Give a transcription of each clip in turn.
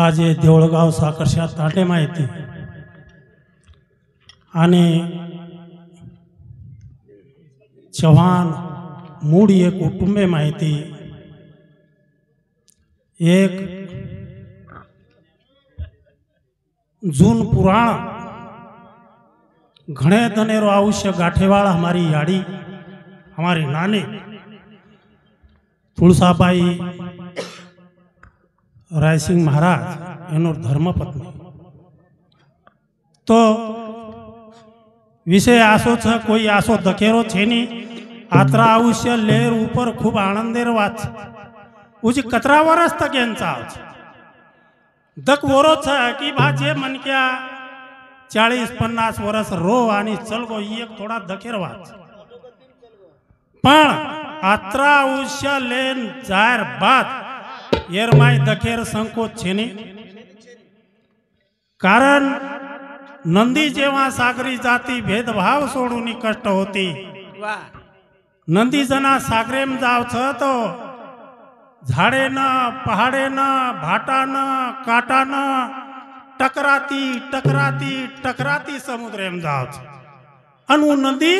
आज देवळगाव साकर्शा ताटे माहिती आणि चव्हाण मूळ एक कुटुंबे माहिती एक जून पुराण घणे दनेरो आयुष्य गाठेवाड़ हमारी याड़ी हमारे नाने तुळसाबाई रायसिंह महाराज एनो धर्मपत्नी तो विषय आसो छ कोई आसो दखेरो छे नी आत्रा आयुष्य लेर ऊपर खूब आनंदेर वाच उजी कतरा वर्ष तक यांचा दक वरो छ की भाजे मन क्या 40-50 वर्ष रो आणि चल गो एक थोडा दखेर वाच पण आत्रा आयुष्य लेन जायर बाद येरमाय दखेर संकोच छे नी कारण नंदी जेव्हा सागरी जाती भेदभाव सोडून कष्ट होती नंदी जना सागरेम जाव छ तो झाडे न पहाडे न भाटा न काटा न टकराती टकराती टकराती समुद्रेम जाव छ अनु नदी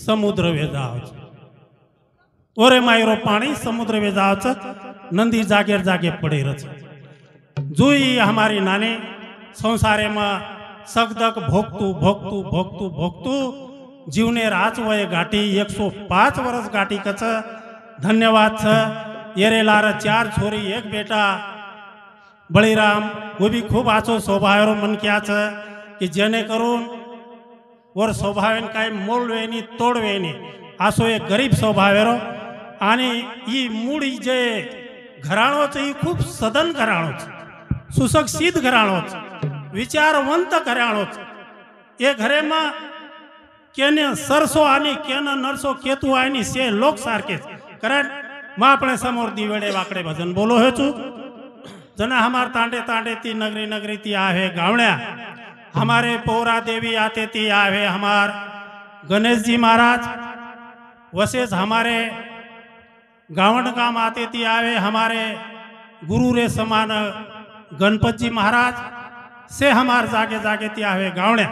समुद्र वे जाव छ ओरे मायरो पानी समुद्र वे जाव छ नंदी जागे जागे पड़े रच जुई हमारी नाने संसारे में सगदक भोगतू भोगतू भोगतू भोगतू जीवने राज वय गाठी 105 वर्ष गाठी कच धन्यवाद छ येरे लार 4 छोरी 1 बेटा बळीराम वो भी खूब आचो स्वभाव मन क्या छ कि जेने करून वर स्वभाव काय मोल वेनी तोड वेनी आसो एक गरीब स्वभाव आणि ई मूडी जे घराणो छ ई खूप सदन घराणो छ सुशिक्षित घराणो छ विचारवंत घराणो छ ये घरे में केने सरसो आणि केने नरसो केतु आणि से लोक सारखे कारण मैं अपने समोर दिवेड़े वाकड़े भजन बोलो है चू जना हमार तांडे तांडे ती नगरी नगरी ती आवे गावण्या हमारे पौरा देवी आते ती आवे हमार गणेश जी महाराज वसेज हमारे गावण गाम आते ती आवे हमारे गुरु रे समान गणपत जी महाराज से हमार जागे जागे ती आवे गावण्या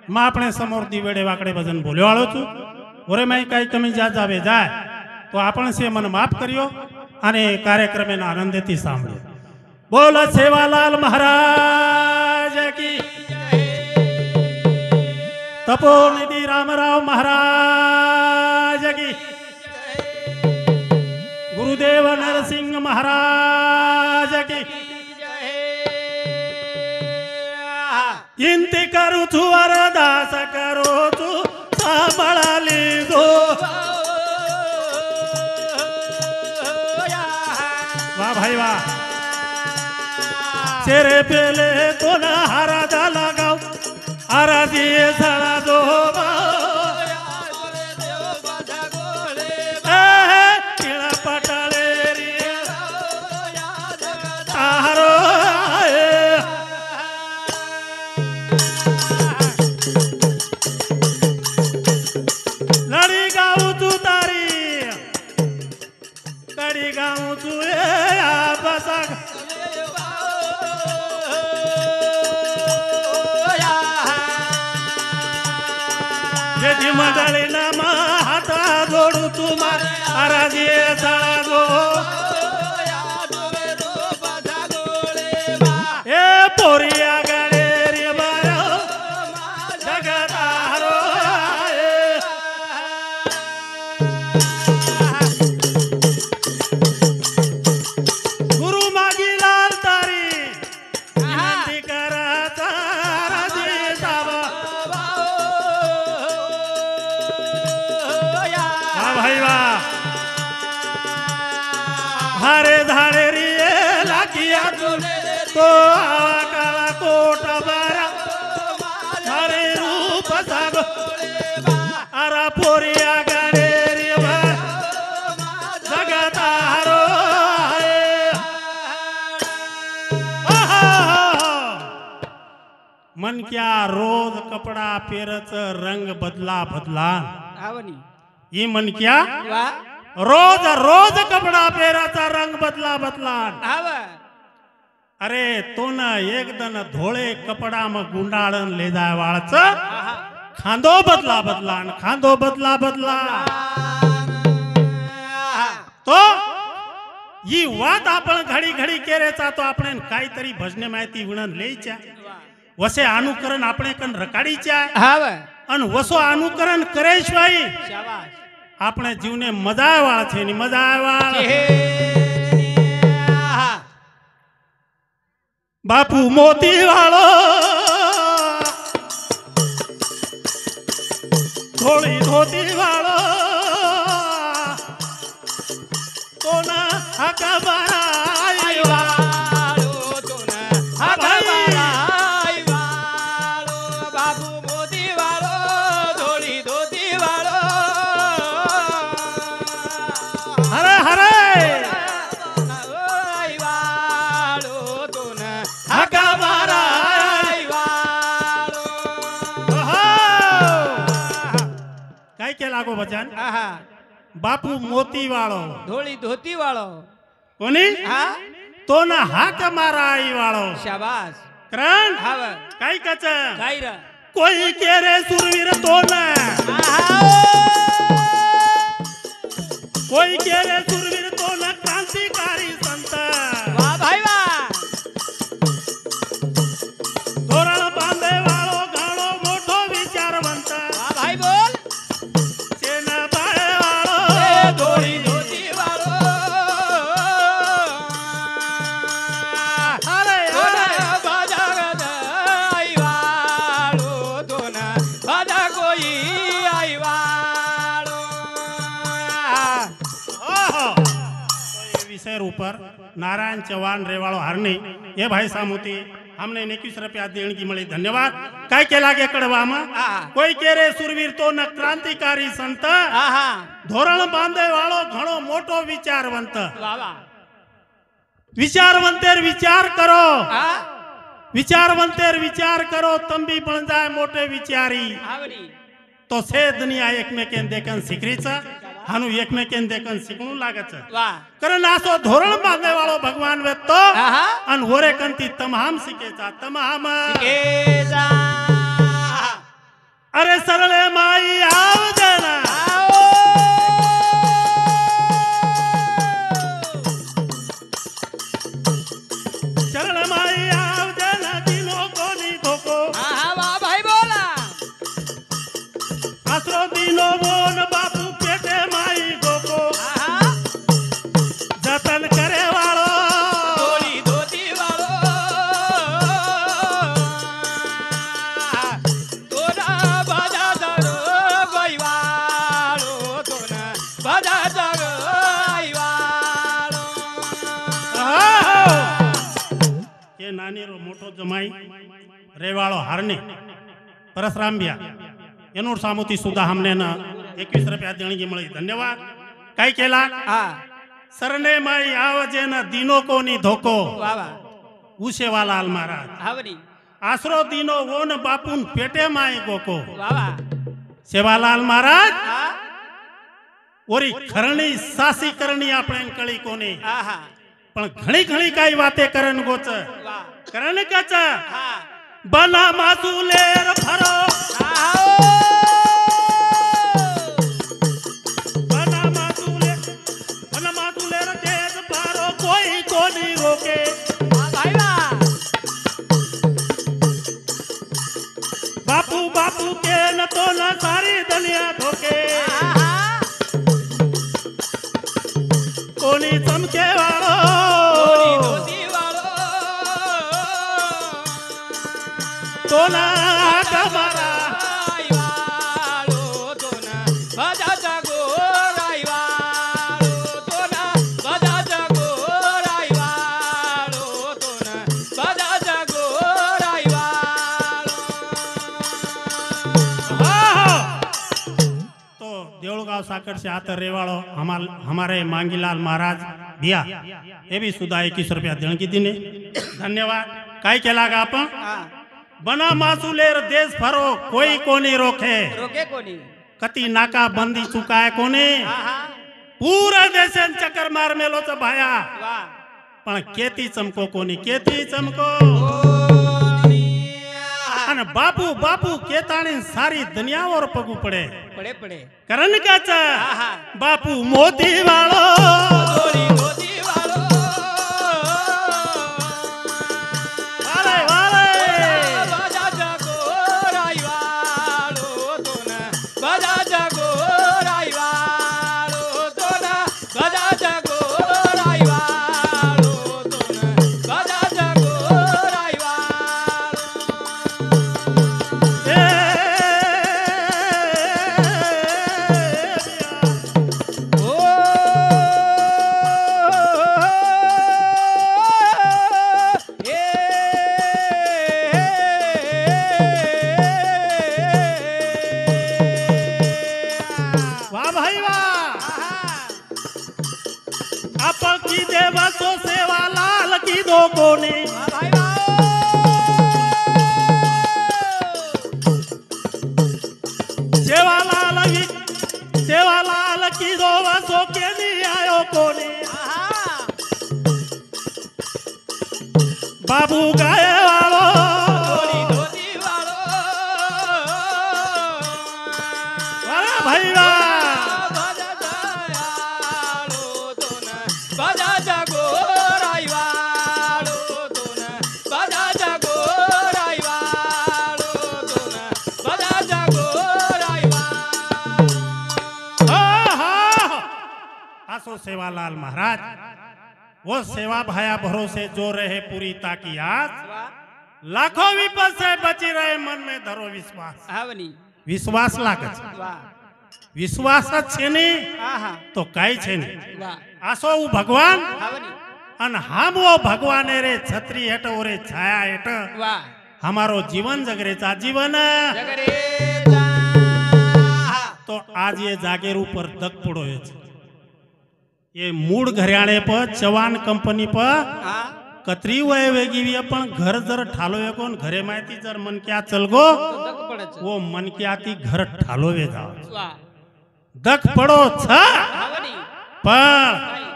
मैं अपने समोर दिवेड़े वाकड़े भजन बोलो वालो छू ओरे मैं कई कमी जा जावे जाए तो आपण से मन माफ करियो अने कार्यक्रम में आनंद थी सांभळ्यो बोल सेवालाल महाराज की तपोनिधि रामराव महाराज की गुरुदेव नरसिंह महाराज की इंती करू तू अरदास करो तू सांभाळा लीजो वाह भाई वाह चेहरे पेले तो ना हरा जा लगाओ हरा दिए सड़ा दो पटाले तारो लड़ी गाऊ तू तारी कड़ी गाऊ तू बसा जेठी मंडळी ना हाता जोडू तुम्हाला आराधी सागो ए पोरिया गळे रे बारा जगतारो गुरु मागी लाल तारी विनंती कराचा राधी साबा भाई वाह हरे धारे रिये लागिया तो काला कोट बारा हरे रूप सागो अरा पोरिया गाडे रे जगतारो मन क्या रोज कपड़ा पेरच रंग बदला बदला आवनी ये मन क्या रोज रोज कपड़ा पेराचा रंग बदला बदला अरे तो न एकदन धोळे कपडा में गुंडाळन ले जाय वाळच खांदो बदला बदला न खांदो बदला बदला तो ही वात आपण घडी घडी केरेचा तो आपण काहीतरी भजने माहिती विणन लेच्या वसे अनुकरण आपण कन रकाडीच्या हाव अन वसो अनुकरण करेशिवाय शाबाश આપણે જીવને મજા આવાળ છે ની મજા આવાળ બાપુ મોતી વાળો ધોળી ધોતી વાળો કોના હકા બારા વાળો તોના હકા બારા વાળો બાપુ મોતી વાળો ધોળી ધોતી વાળો હરે હરે વાળો તોના હકા બારા કાઈ કે લાગો ભજન આહા બાપુ મોતી વાળો ધોળી ધોતી વાળો કોની હા તો ના હાક મારા આઈ વાળો શાબાશ કરણ હાવ કાઈ કચ કાયરા કોઈ કે રે સુરવીર તો ના કોઈ કે રે સુરવીર તો ના ક્રાંતિકારી સંત વાહ ભાઈ વાહ ધોરણ બાંધે વાળો ઘણો મોટો વિચારવંત વાહ ભાઈ બોલ સેના બાળે વાળો ધોળી ધોતી વાળો અરે તોના બાજા ગદાઈ વાળો તોના બાજા કોઈ આઈ વાળો ઓહો તો ये विषय ऊपर नारायण चौहान रेवाड़ो हरनी ये भाई सामूती हमने 21 रुपया देणगी मળી धन्यवाद काय के लागे कड़वामा कोई के रे सुरवीर तो न क्रांतिकारी संत આહા ધોરણ બાંધે વાળો ઘણો મોટો વિચારવંત વાહ વાહ विचारवंतेर विचार करो આ विचारवंतेर विचार करो तम भी बन जाए मोटे विचारी આવડી तो से दुनिया एकमेकेन देखन सीखरीच हानु एकमेकेन देखन सीखणू लागच વાહ कारण आसो धोरण बांधे वाळो भगवान वे तो આહા अन होरे कंती तमाम सीखेचा तमाम કે જા अरे सरले माई आव जना આવો चरण माई आव जना दिनो कोनी धोको આહા વાહ ભાઈ બોલા आसरो दिनो मोन बापू पेटे माई गोको આહા जतन करे वाळो ધોળી ધોતી વાળો તોના બાજા જગો ગઈ વાળો તોના બાજા જગો આઈ વાળો के नानी रो मोटो जमाई रेवाड़ो हरने परशुराम बिया एनोर सामोती सुधा हमने न 21 रुपया देणगी मળી धन्यवाद काय केला હા सरने माई आवजे न दिनो कोनी धोको વાહ વાહ उसेवालाल महाराज આવડી आसरो दिनो वोन बापून पेटे माई गोको વાહ વાહ सेवालाल महाराज હા ओरी खरणी सासी करणी આપણે કળી કોને આહા પણ ઘણી ઘણી કાઈ વાતે કરન ગોચ વાહ કરન કચ હા બના માસુલેર ફરો આવો બના માસુલેર તેજ પારો કોઈ કોની રોકે વાહ ભાઈ વાહ બાપુ બાપુ કે ન તો ન સારી દુનિયા ધોકે આહા કોની ચમકે વાળો ધોળી ધોતી વાળો તો ના તમારા આઈ વાળો તોના બાજા જગો આઈ વાળો તોના બાજા જગો આઈ વાળો તોના બાજા જગો આઈ વાળો तो देवलगांव साकर से आतर रेवाड़ो हमारे मांगीलाल महाराज दिया ये भी सुधा 21 रुपया देणगी दिने धन्यवाद काय केला गा आपण હા बना मासुलेर देश फरो कोई कोनी रोके રોકે કોની कती नाका बंदी चुकाय कोनी આહા पूरा देशन चक्कर मार मेलो च भाया વાહ पण केती चमको कोनी केती चमको અને બાપુ બાપુ કેતાણી સારી દુનિયા ઓર પગું પડે પડે પડે કરણ કાચા આહા બાપુ મોતી વાળો ગોરી મોતી વાળો વાલે વાલે બજા જગો રાઈ વાળો તોના બજા જગો રાઈ વાળો તોના બજા જગો રાઈ વાળો તોના બજા જગો રાઈ વાળો એ વાહ ભાઈ વાહ આપણ કી દેવા તો સેવા લાલ કી દો કોને સેવા લાલ કી દો વસો કે ની આયો કોને બાબુ ગાય વાળો વાહ ભાઈ વાહ બજા જગો રાઈ વાળો તોના બજા જગો રાઈ વાળો તોના બજા જગો રાઈ વાળો आसो सेवालाल महाराज वो सेवा भाया भरोसे जो रहे पूरी ताकी आस लाखों विपद से बची रहे मन में धरो विश्वास આવની विश्वास लागे छे વાહ विश्वास ज छे ने આહા तो काई छे ने વાહ आसो वो भगवान આવની अन हम वो भगवान रे छत्री हेठ ओरे छाया हेठ વાહ हमारो जीवन जगरेचा जीवन જગરેજા तो आज ये जागेर ऊपर दक पड़ो है ये मूळ घरियाळे पर चवान कंपनी पर હા कतरी वय वेगी पण घर जर ठालो कोण घरे माहिती जर मन क्या चल गो તો દક પડે છે वो मन क्या ती घर ठालो वे जाओ વાહ दक पड़ो छ આવની पर કાઈ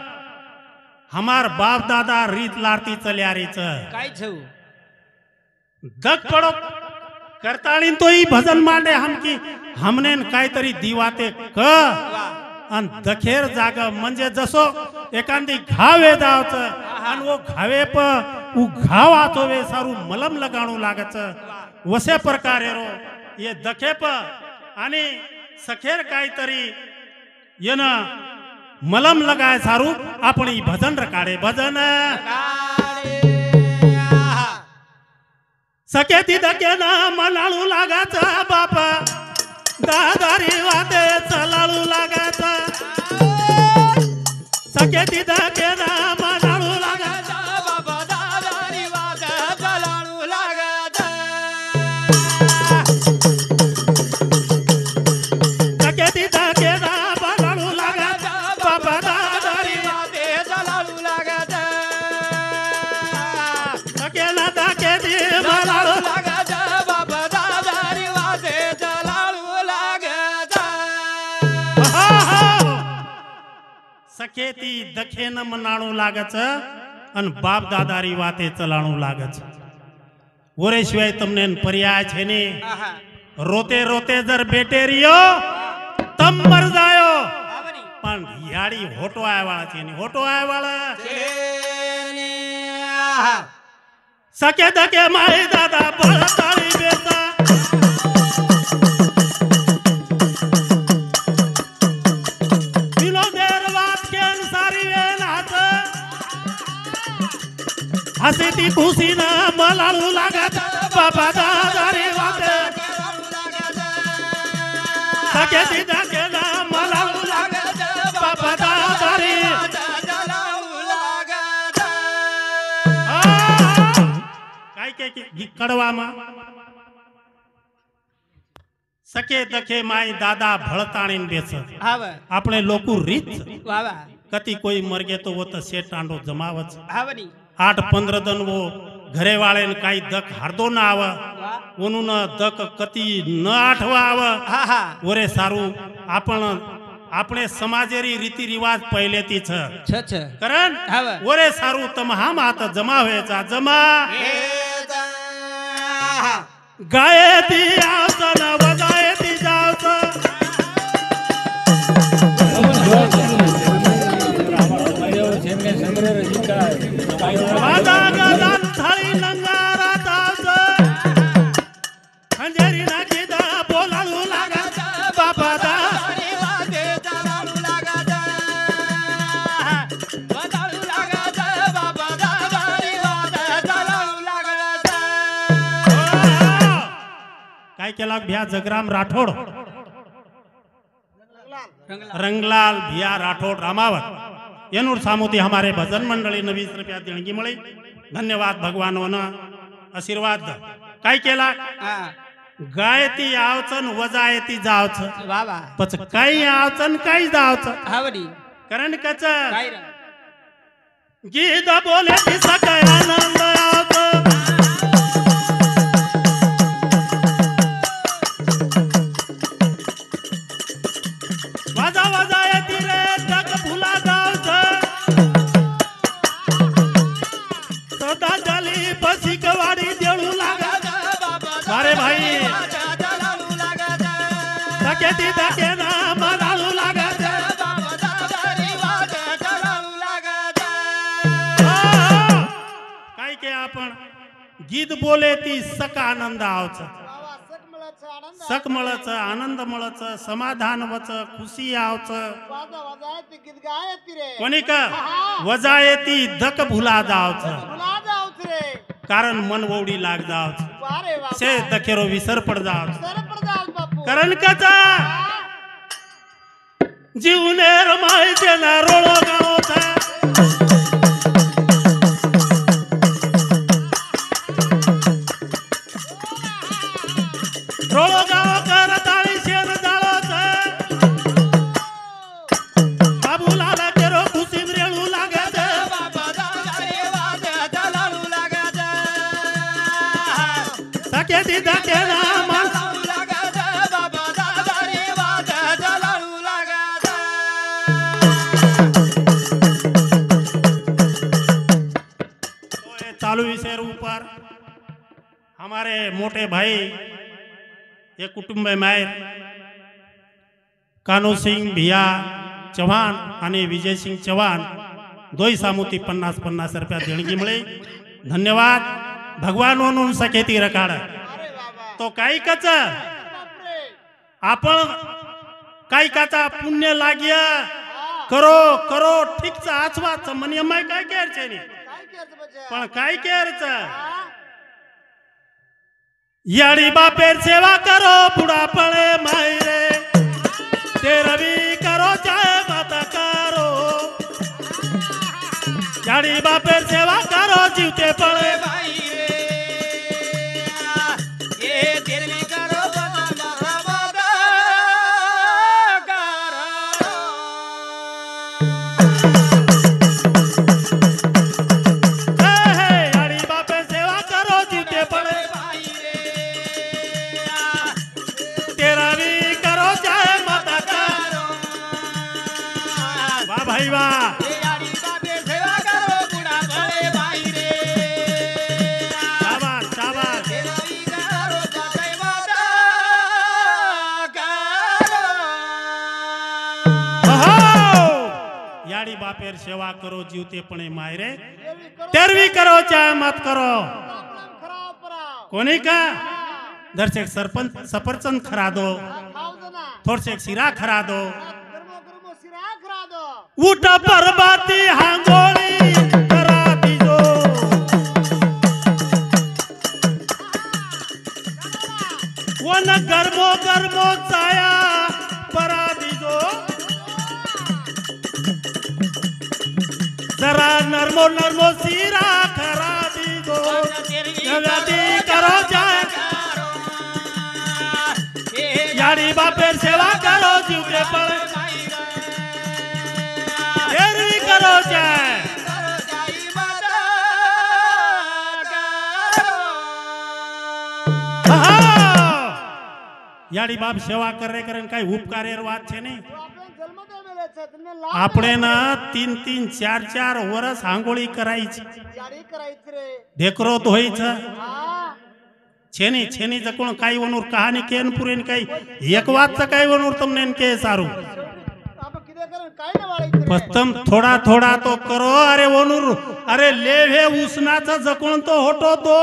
हमार बाप दादा रीत लारती चल्या री छ કાઈ છઉ दक पड़ो करताळी तो ई भजन मांडे हम की हमने काय तरी दिवाते क વાહ अन दखेर जाग म्हणजे जसो एखादी घावे जावच अन वो घावे प उ घावा तो वे सारू मलम लगाणू लागच वसे प्रकारे रो ये दखे प आणि सखेर काहीतरी येन मलम लगाय सारू आपण ई भजन रकाडे भजन કાળે આહા सखेती दके ना मनाळू लागाच बापा दादारी वाते चलाळू लागाच सखेती दके ना मनाळू लागाच બાબા દાદાની વાત ચલાણું લાગે सखेती दके ना मनाळू लागाच बापा दादारी વાતે ચલાણું લાગે सखे ना दकेती मनाळू લાગે બાબા દાદાની વાતે ચલાણું લાગે सखेती दखे न मनाळू लागच अन बाप दादारी वाते चलाणू लागच ओरे शिवाय तमने पर्याय छे ने આહા रोते रोते जर बेटे रियो तम मर जायो આવની पण याडी होटो आयवाळा छे ने होटो आयवाळा તેની આહા सखे दके माई दादा बळताळी बेता बिनो देर बात के अनुसारी वेन हात हसी ती खुशी ना मलाळू लागत बाबा दादारी वाते सखे ती दके ना मलाळू लागत बाबा दादारी काय के कड़वामा सके दखे माई दादा भळताणीन बेस આવે આપણે લોકો રીત વાહ વાહ कति कोई मर गए तो वो तो से टांडो जमावच આવની 8-15 दिन वो घरे वाले ने काई दक हारदो ना आव વાહ ओनु न दक कति न आठवा आव હા હા ओरे सारू आपण આપણે સમાજેરી રીતિ રિવાज પહેલેથી છે छ छ કરણ હવે. ઓરે સારું તમ હા માત જમા હોય જા જમા ए जा ગાયેતી આવશે ને વગાયેતી જાવશે વાદા ગદા થાળી નંગારા જાવશે અંજેરી નાખી દા બોલાલું લાગે બાપા દા तारी वादे जलालू लागा जा वदालू लागा जा बाबा दा तारी वादे जलालू लागा जा काय केला भ्या जगराम राठोड रंगला रंगलाल भिया राठोड रामावत येनूर सामोती हमारे भजन मंडळी 20 रुपया देणगी मिळी धन्यवाद भगवानोनं आशीर्वाद काय केला हां गायती आवचन वजायती जावच बाबा पच काही आवचन काही जावच हावडी कारण कच काय रे गीत बोले ती सकाळ आनंद आवच वाजा वजायती रे तक भुला जावच सदा जली बसी कवाडी देळू लागा अरे भाई जलालू लागा जा तकेती तके ना मनालू लागा बाबा दा तारी वादे जलालू लागा जा काय के आपण गीत बोले ती सक आनंद आवच सक मळच आनंद मळच समाधान वच खुशी आवच कोणी का वजायती धक भुला जावच कारण मन वोडी लाग जावच से दखेरो विसर पड जावच कारण कचा जीवनेर माहिती ना रोळो गावचा रोळो गाव कर ताळी शेर जाळोच बाबूलाल केरो खुशी रेळू लागत बाबा दा तारी वादे जलालू लागा जा सकेती दके ना मन जलालू लागा जा बाबा दा तारी वादे जलालू लागा जा तो ये चालू विषय ऊपर हमारे मोटे भाई ये कुटुंब मायर कान्हो सिंह भिया चव्हाण आणि विजय सिंह चव्हाण दोई सामुती 50-50 रुपया देणगी मिळी धन्यवाद भगवान म्हणून सकेती रकाड तो काही कच आपण काही काचा पुण्य लाग्य करो करो ठीकच आचवाच म्हणे माय काय केरचे नी पण काय केरच याडी बापेर सेवा करो बुढापणे मायरे ते रवी करो चाहे माता करो याडी बापेर सेवा करो जीवते पळे भाई रे ये तेरी करो बाबा बाबा करो हे याडी बापेर सेवा करो जीवते पळे भाई रे ते रवी करो चाहे माता करो वाह भाई वाह ये यारी बाबे सेवा करो बुढ़ा भले भाई रे शाबाश शाबाश तेरी करो बाबे माता करो अहो! याडी बापेर सेवा करो जीवते पणे मायरे तेरवी करो चाहे मत करो कोणी का दर्शक सरपंच सफरचंद खरा दो थोडसे शिरा खरा दो उठ परबाती हांगोळी करा दिजो वन गर्मो गर्मो चाया परा दिजो जरा नर्मो नर्मो शिरा खरा दिजो जगती करो चाहे याडी बापेर सेवा करो जीवते पळे तेरवी करो चाहे याडी बाप सेवा करे करे काही उपकार्य वाद छे नहीं આપણે ना 3-3 4-4 વર્ષ આંગોળી કરાઈ છે ઢેકરો ધોઈ છે છેની છેની જકોણ કાઈ વનુર કહાની કેન પૂરેન કાઈ એક વાત તો કાઈ વનુર તમને એન કે સારું પસ્તમ થોડા થોડા તો કરો અરે વનુર અરે લેવે ઉસનાचा जकोण तो होतो दो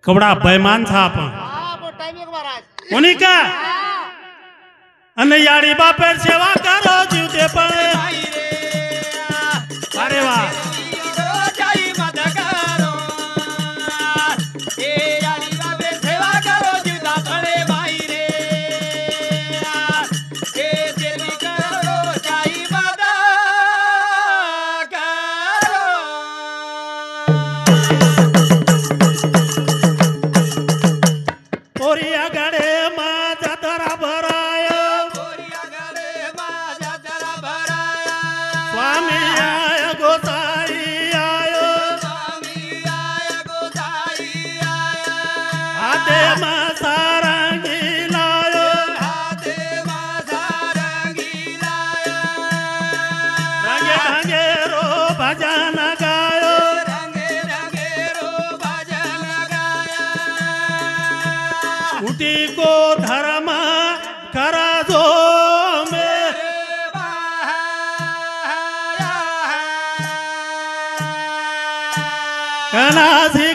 कवडा बेमान था आपण कोणी का અને યાડી બાપેર સેવા કરો જીવ દે પણ અરે વાહ उठी को धर्म करा दो मेरे कनासी